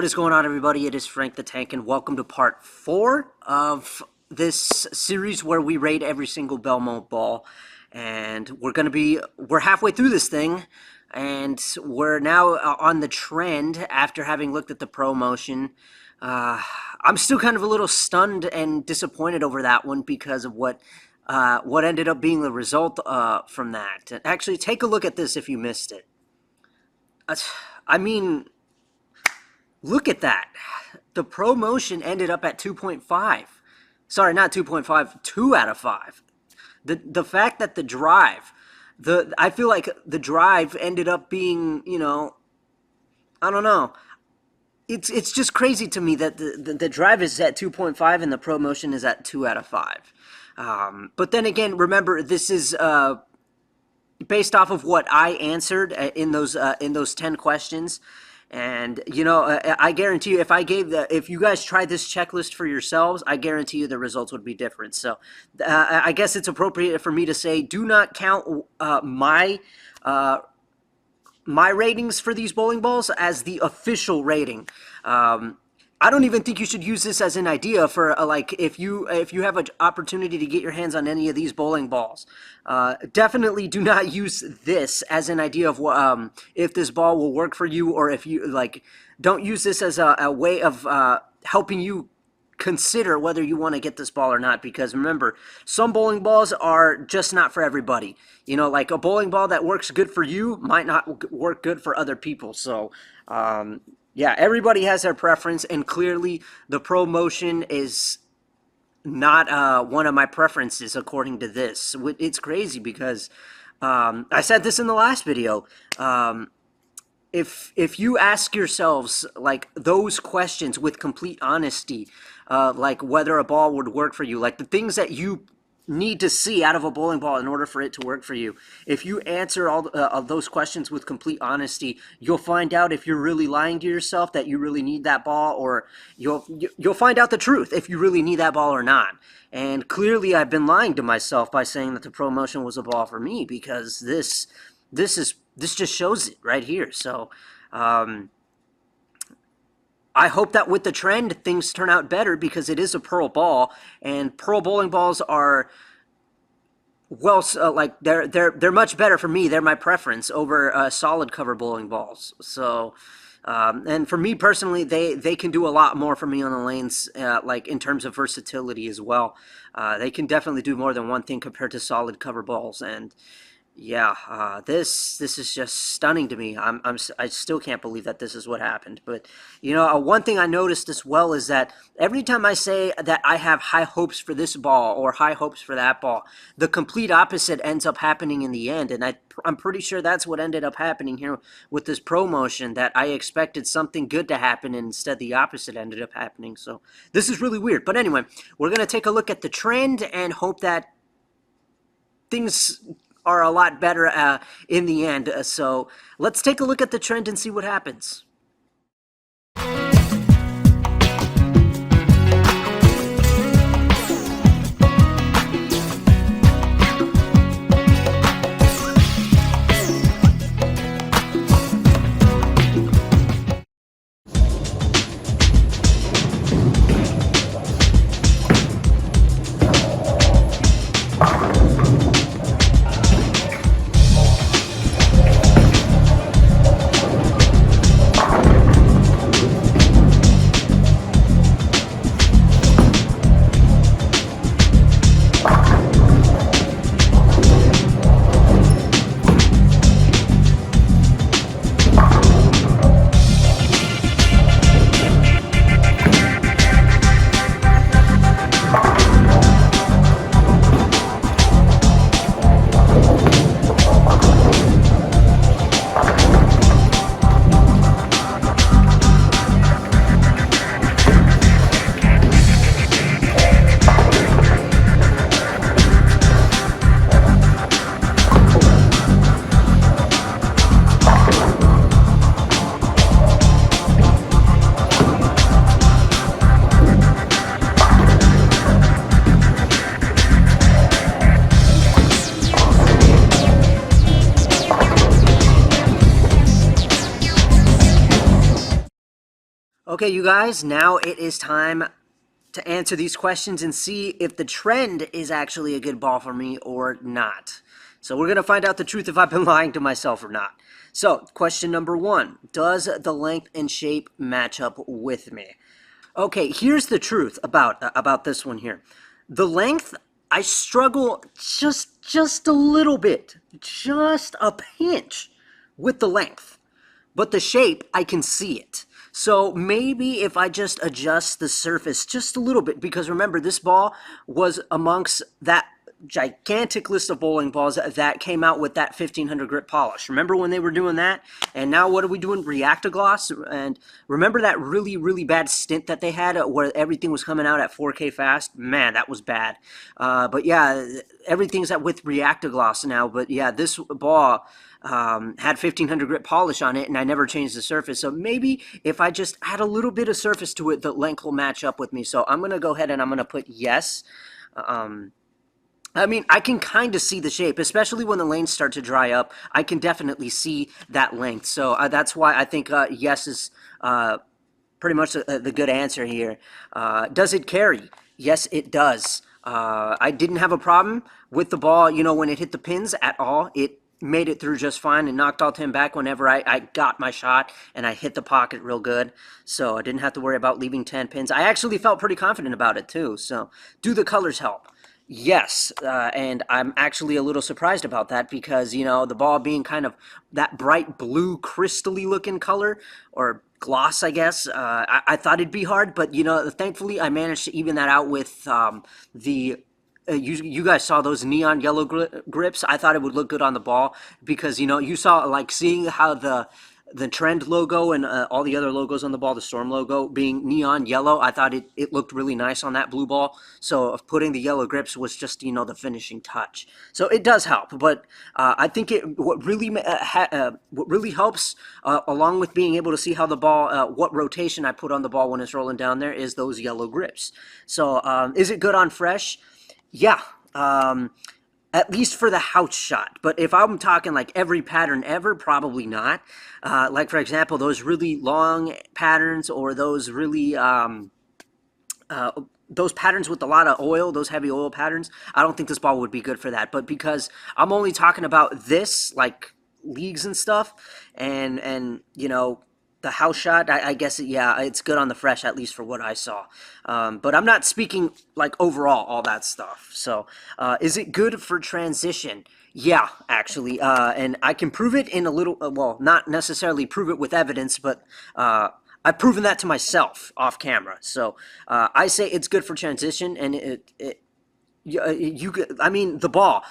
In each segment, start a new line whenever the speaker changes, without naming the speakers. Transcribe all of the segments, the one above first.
What is going on, everybody? It is Frank the Tank, and welcome to part 4 of this series where we rate every single Belmo ball. And we're halfway through this thing, and we're now on the trend after having looked at the pro motion. I'm still kind of a little stunned and disappointed over that one because of what ended up being the result from that. Actually, take a look at this if you missed it. I mean, look at that. The pro motion ended up at 2.5. Sorry, not 2.5, 2 out of 5. The fact that the drive, I feel like the drive ended up being, I don't know. It's just crazy to me that the drive is at 2.5 and the pro motion is at 2 out of 5. But then again, remember, this is based off of what I answered in those 10 questions. And, I guarantee you, if you guys tried this checklist for yourselves, I guarantee you the results would be different. So I guess it's appropriate for me to say, do not count my ratings for these bowling balls as the official rating. I don't even think you should use this as an idea for if you have an opportunity to get your hands on any of these bowling balls. Definitely do not use this as an idea of if this ball will work for you, or if you don't use this as a way of helping you consider whether you want to get this ball or not, because remember, some bowling balls are just not for everybody. Like a bowling ball that works good for you might not work good for other people. So yeah, everybody has their preference, and clearly the pro motion is not one of my preferences according to this. It's crazy because I said this in the last video. If you ask yourselves those questions with complete honesty, like whether a ball would work for you, like the things that you need to see out of a bowling ball in order for it to work for you, if you answer all of those questions with complete honesty, you'll find out if you're really lying to yourself that you really need that ball, or you'll find out the truth if you really need that ball or not. And clearly I've been lying to myself by saying that the pro motion was a ball for me, because this just shows it right here. So I hope that with the trend, things turn out better, because it is a pearl ball, and pearl bowling balls are, well, they're much better for me. They're my preference over solid cover bowling balls. So, and for me personally, they can do a lot more for me on the lanes, in terms of versatility as well. They can definitely do more than one thing compared to solid cover balls. And yeah, this is just stunning to me. I still can't believe that this is what happened. But one thing I noticed as well is that every time I say that I have high hopes for this ball or high hopes for that ball, the complete opposite ends up happening in the end. And I'm pretty sure that's what ended up happening here with this pro motion, that I expected something good to happen, and instead the opposite ended up happening. So this is really weird. But anyway, we're going to take a look at the trend and hope that things are a lot better in the end. So let's take a look at the trend and see what happens. Okay, you guys, now it is time to answer these questions and see if the trend is actually a good ball for me or not. So we're going to find out the truth if I've been lying to myself or not. So, question number one, does the length and shape match up with me? Okay, here's the truth about this one here. The length, I struggle just a little bit, just a pinch with the length. But the shape, I can see it. So maybe if I just adjust the surface just a little bit, because remember, this ball was amongst that gigantic list of bowling balls that came out with that 1500 grit polish. Remember when they were doing that? And now what are we doing? Reactogloss. And remember that really bad stint that they had where everything was coming out at 4K fast? Man, that was bad. But yeah, everything's with Reactogloss now. But yeah, this ball had 1500 grit polish on it, and I never changed the surface. So maybe if I just add a little bit of surface to it, the length will match up with me. So I'm going to go ahead and I'm going to put yes. I mean, I can kind of see the shape, especially when the lanes start to dry up. I can definitely see that length. So that's why I think yes is pretty much the good answer here. Does it carry? Yes, it does. I didn't have a problem with the ball, when it hit the pins at all. It made it through just fine and knocked all 10 back whenever I got my shot and I hit the pocket real good. So I didn't have to worry about leaving 10 pins. I actually felt pretty confident about it too. So do the colors help? Yes, and I'm actually a little surprised about that because, the ball being kind of that bright blue crystally looking color or gloss, I guess, I thought it'd be hard, but, thankfully I managed to even that out with the you guys saw those neon yellow grips. I thought it would look good on the ball because, you saw like seeing how the Trend logo and all the other logos on the ball, the Storm logo being neon yellow, I thought it looked really nice on that blue ball. So putting the yellow grips was just, the finishing touch. So it does help, but I think what really helps, along with being able to see how the ball, what rotation I put on the ball when it's rolling down there, is those yellow grips. So is it good on fresh? Yeah. At least for the house shot. But if I'm talking like every pattern ever, probably not. Like, for example, those really long patterns or those really, those patterns with a lot of oil, those heavy oil patterns, I don't think this ball would be good for that. But because I'm only talking about this, like leagues and stuff, and the house shot, I guess, yeah, it's good on the fresh, at least for what I saw. But I'm not speaking, like, overall, all that stuff. So, is it good for transition? Yeah, actually. And I can prove it in a little, well, not necessarily prove it with evidence, but I've proven that to myself off camera. So, I say it's good for transition, and I mean, the ball.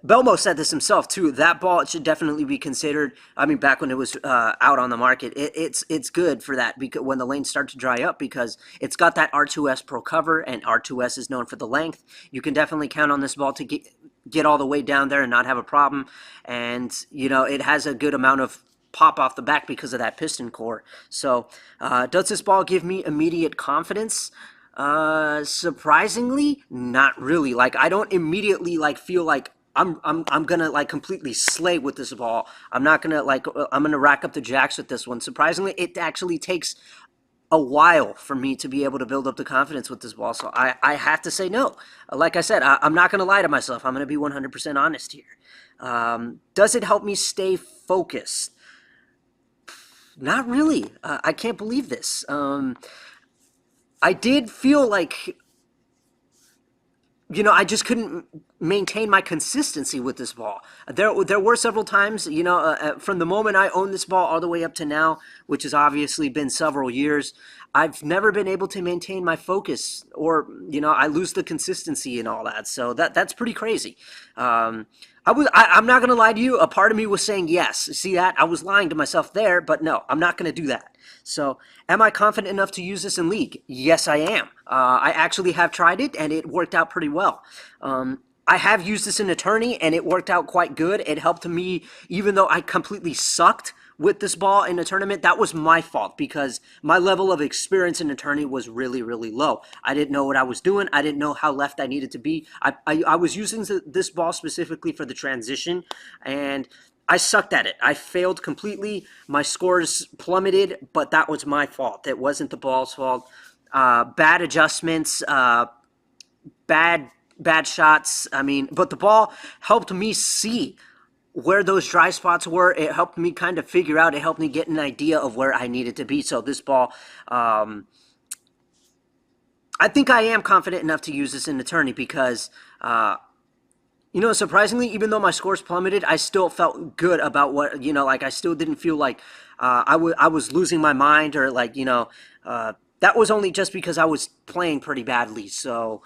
Belmo said this himself too. That ball should definitely be considered. I mean, back when it was out on the market, it's good for that because when the lanes start to dry up, because it's got that R2S Pro cover, and R2S is known for the length. You can definitely count on this ball to get all the way down there and not have a problem. And it has a good amount of pop off the back because of that piston core. So, does this ball give me immediate confidence? Surprisingly, not really. Like, I don't immediately feel like I'm gonna completely slay with this ball. I'm not gonna I'm gonna rack up the jacks with this one. Surprisingly, it actually takes a while for me to be able to build up the confidence with this ball. So I have to say no. Like I said, I'm not gonna lie to myself. I'm gonna be 100% honest here. Does it help me stay focused? Not really. I can't believe this. I did feel like I just couldn't maintain my consistency with this ball. There were several times, from the moment I owned this ball all the way up to now, which has obviously been several years, I've never been able to maintain my focus, or I lose the consistency and all that. So that's pretty crazy. I'm not gonna lie to you. A part of me was saying yes. See that? I was lying to myself there, but no, I'm not gonna do that. So, am I confident enough to use this in League? Yes, I am. I actually have tried it, and it worked out pretty well. I have used this in a tourney, and it worked out quite good. It helped me, even though I completely sucked with this ball in a tournament. That was my fault because my level of experience in a tourney was really low. I didn't know what I was doing. I didn't know how left I needed to be. I was using this ball specifically for the transition, and I sucked at it. I failed completely. My scores plummeted, but that was my fault. It wasn't the ball's fault. Bad adjustments, bad bad shots. I mean, but the ball helped me see where those dry spots were. It helped me kind of figure out. It helped me get an idea of where I needed to be. So this ball, I think I am confident enough to use this in the tourney because surprisingly, even though my scores plummeted, I still felt good about what, like I still didn't feel like I was losing my mind or like, that was only just because I was playing pretty badly. So,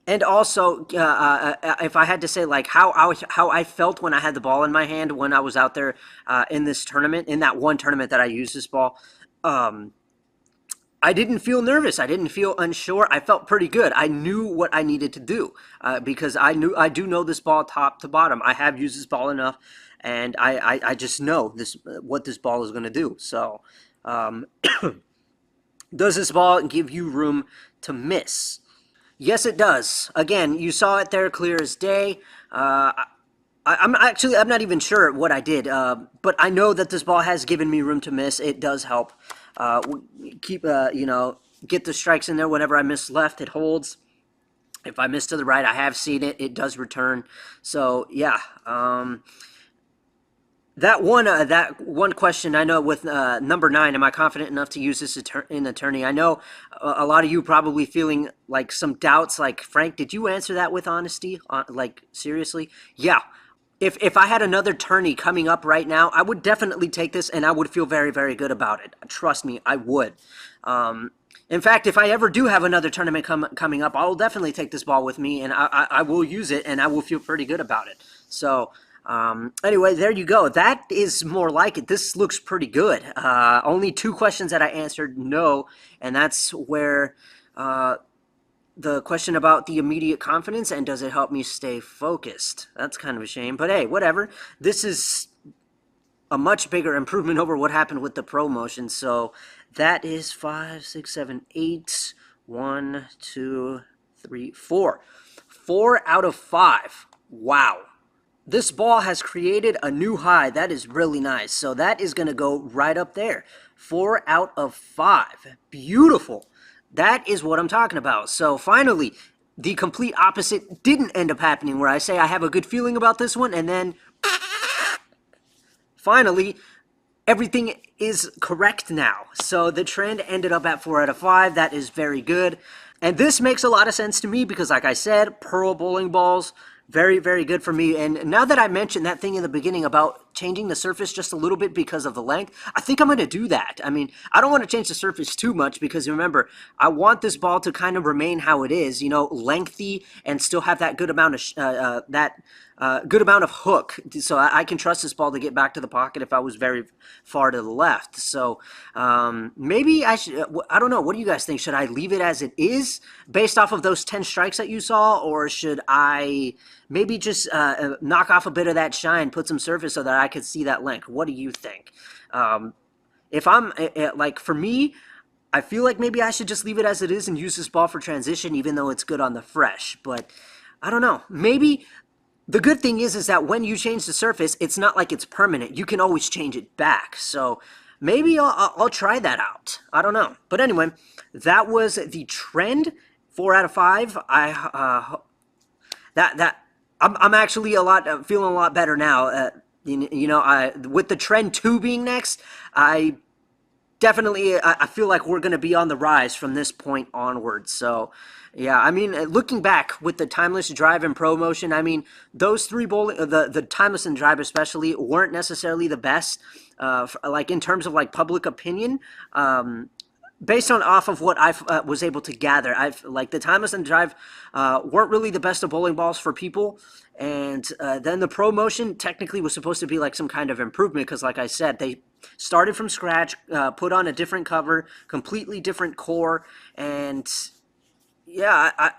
and also, if I had to say like how I felt when I had the ball in my hand when I was out there in this tournament, in that one tournament that I used this ball, I didn't feel nervous. I didn't feel unsure. I felt pretty good. I knew what I needed to do because I do know this ball top to bottom. I have used this ball enough, and I just know this what this ball is going to do. So, does this ball give you room to miss? Yes, it does. Again, you saw it there clear as day. I'm not even sure what I did, but I know that this ball has given me room to miss. It does help. Keep get the strikes in there whenever I miss left. It holds. If I miss to the right, I have seen it. It does return. So yeah. That one question I know with number 9, am I confident enough to use this in attorney? I know a lot of you probably feeling like some doubts. Like Frank, did you answer that with honesty? Like seriously? Yeah. If I had another tourney coming up right now, I would definitely take this and I would feel very, very good about it. Trust me, I would. In fact, if I ever do have another tournament coming up, I will definitely take this ball with me and I will use it and I will feel pretty good about it. So anyway, there you go. That is more like it. This looks pretty good. Only 2 questions that I answered no, and that's where the question about the immediate confidence and does it help me stay focused. That's kind of a shame, but hey, whatever. This is a much bigger improvement over what happened with the pro motion. So that is 5, 6, 7, 8. 1, 2, 3, 4. 4 out of 5. Wow. This ball has created a new high. That is really nice. So that is going to go right up there. 4 out of 5. Beautiful. That is what I'm talking about. So finally, the complete opposite didn't end up happening where I say I have a good feeling about this one and then finally everything is correct now. So the trend ended up at 4 out of 5. That is very good. And this makes a lot of sense to me because like I said, pearl bowling balls, very, very good for me. And now that I mentioned that thing in the beginning about changing the surface just a little bit because of the length, I think I'm going to do that. I mean, I don't want to change the surface too much because remember, I want this ball to kind of remain how it is, lengthy and still have that good amount of good amount of hook, so I can trust this ball to get back to the pocket if I was very far to the left. So maybe I should, I don't know, what do you guys think? Should I leave it as it is based off of those 10 strikes that you saw, or should I maybe just knock off a bit of that shine, put some surface so that I could see that length? What do you think? If I'm, like for me, I feel like maybe I should just leave it as it is and use this ball for transition even though it's good on the fresh, but I don't know. Maybe the good thing is that when you change the surface, it's not like it's permanent. You can always change it back. So maybe I'll try that out. I don't know. But anyway, that was the trend. 4 out of 5. I'm actually feeling a lot better now. With the trend 2 being next, I feel like we're going to be on the rise from this point onward. So, yeah, I mean, looking back with the timeless drive and pro motion, I mean, those 3 bowling, the timeless and drive especially, weren't necessarily the best, like in terms of like public opinion. Based on off of what I was able to gather, like the timeless and drive weren't really the best of bowling balls for people, and then the pro motion technically was supposed to be like some kind of improvement because, like I said, they started from scratch, put on a different cover, completely different core, and yeah,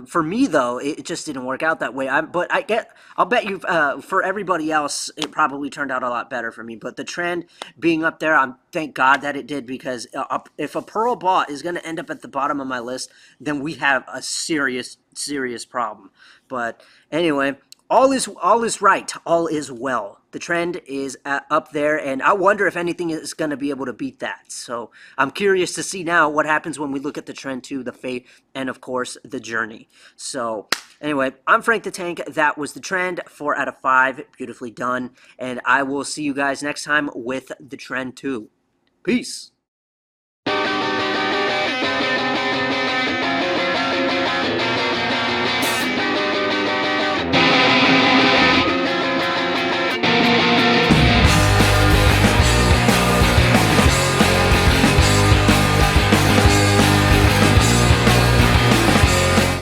for me though, it just didn't work out that way. I'll bet you, for everybody else, it probably turned out a lot better for me. But the trend being up there, thank God that it did because if a pearl ball is going to end up at the bottom of my list, then we have a serious, serious problem. But anyway, all is right. All is well. The trend is up there, and I wonder if anything is going to be able to beat that. So I'm curious to see now what happens when we look at the trend to the fate, and of course the journey. So anyway, I'm Frank the Tank. That was the trend. 4 out of 5. Beautifully done. And I will see you guys next time with the trend 2. Peace.